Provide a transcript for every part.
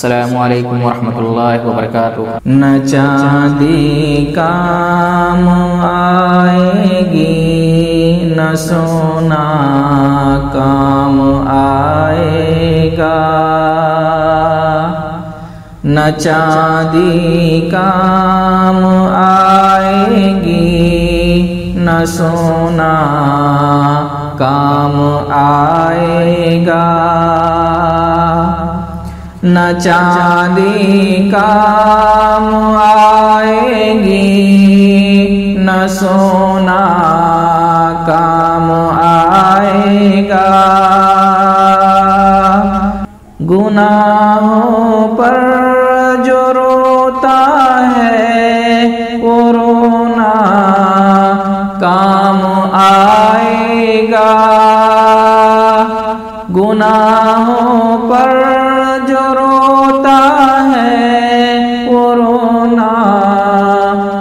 السلام علیکم ورحمۃ اللہ وبرکاتہ۔ نہ چاندی کام آئے گی، نہ سونا کام آئے گا، نہ چاندی کام آئے گی، نہ سونا کام آئے گا، نہ چاندی کام آئے گی، نہ سونا کام آئے گا، گناہوں پر جو روتا ہے وہ رونا کام آئے گا، گناہوں پر جو روتا ہے وہ رونا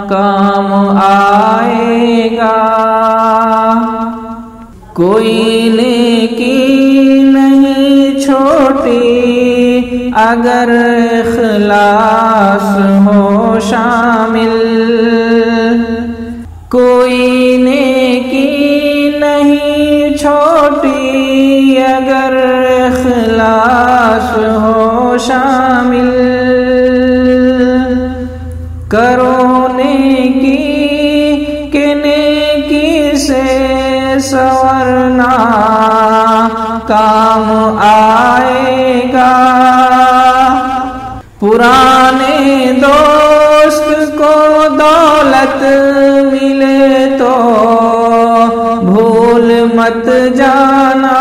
کام آئے گا، کوئی نیکی نہیں چھوٹی اگر اخلاص ہو شامل، کوئی نیکی نہیں چھوٹی اگر اخلاص ہو شامل، کرو نیکی کہ نیکی سے سنورنا کام آئے گا، پرانے دوست کو دولت ملے تو بھول مت جانا،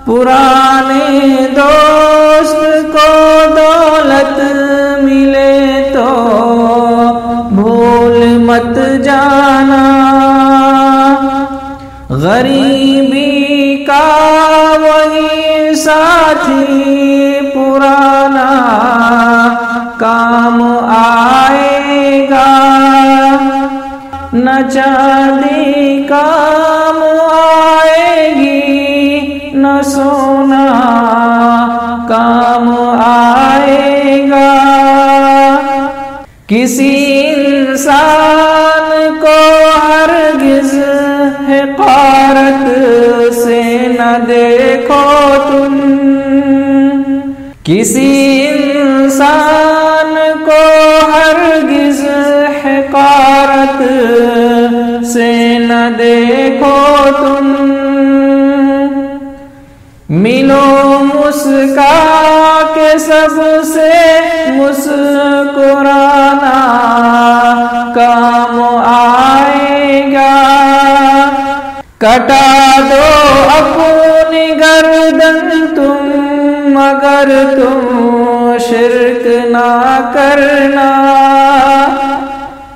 پرانے دوست کو دولت ملے تو بھول مت جانا، غریبی کا وہی ساتھی پرانا کام آئے گا، نہ چاندی کام آئے گی، نہ سونا کام آئے گا، کسی انسان کو ہرگز حقارت سے نہ دیکھو تم، کسی انسان کو ہرگز حقارت سے نہ دیکھو تم، ملو مسکا کے سب سے مسکرانا کام آئے گا، کٹا دو اپنی گردن تم مگر تم شرک نہ کرنا،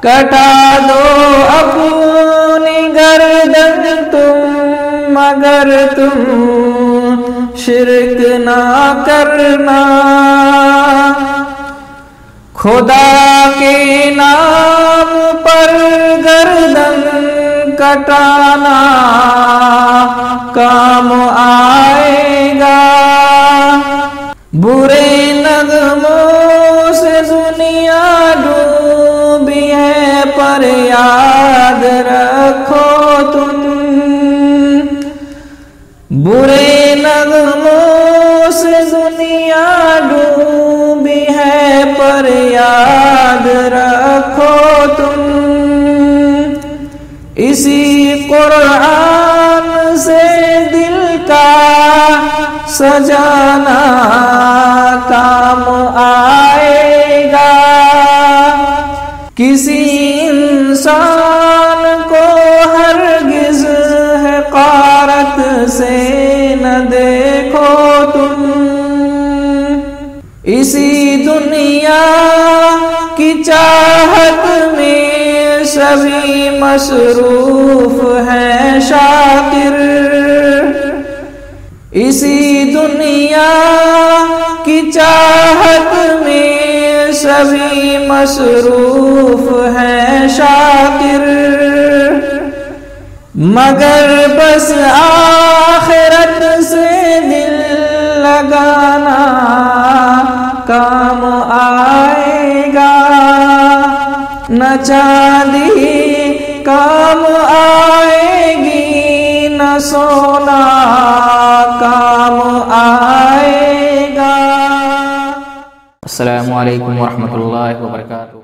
کٹا دو اپنی گردن تم مگر تم شرک نہ کرنا، خدا کے نام پر گردن کٹانا کام آئے گا، برے نغموں سے دنیا ڈوبی ہے پر یاد رکھو تم، برے نغموں سے دنیا ڈوبی ہے پر یاد رکھو تم، اسی قرآن سے دل کا سجانا کام آئے گا، کسی انسان کو ہرگز حقارت سے نہ دیکھو تم، اسی دنیا کی چاہت میں سبھی مصروف ہیں شاکر، اسی دنیا کی چاہت میں سبھی مصروف ہیں شاکر، مگر بس آخرت سے دل لگانا کام آئے گا، نہ چاندی کام آئے گی، نہ سونا کام آئے گا۔ السلام علیکم ورحمۃ اللہ وبرکاتہ۔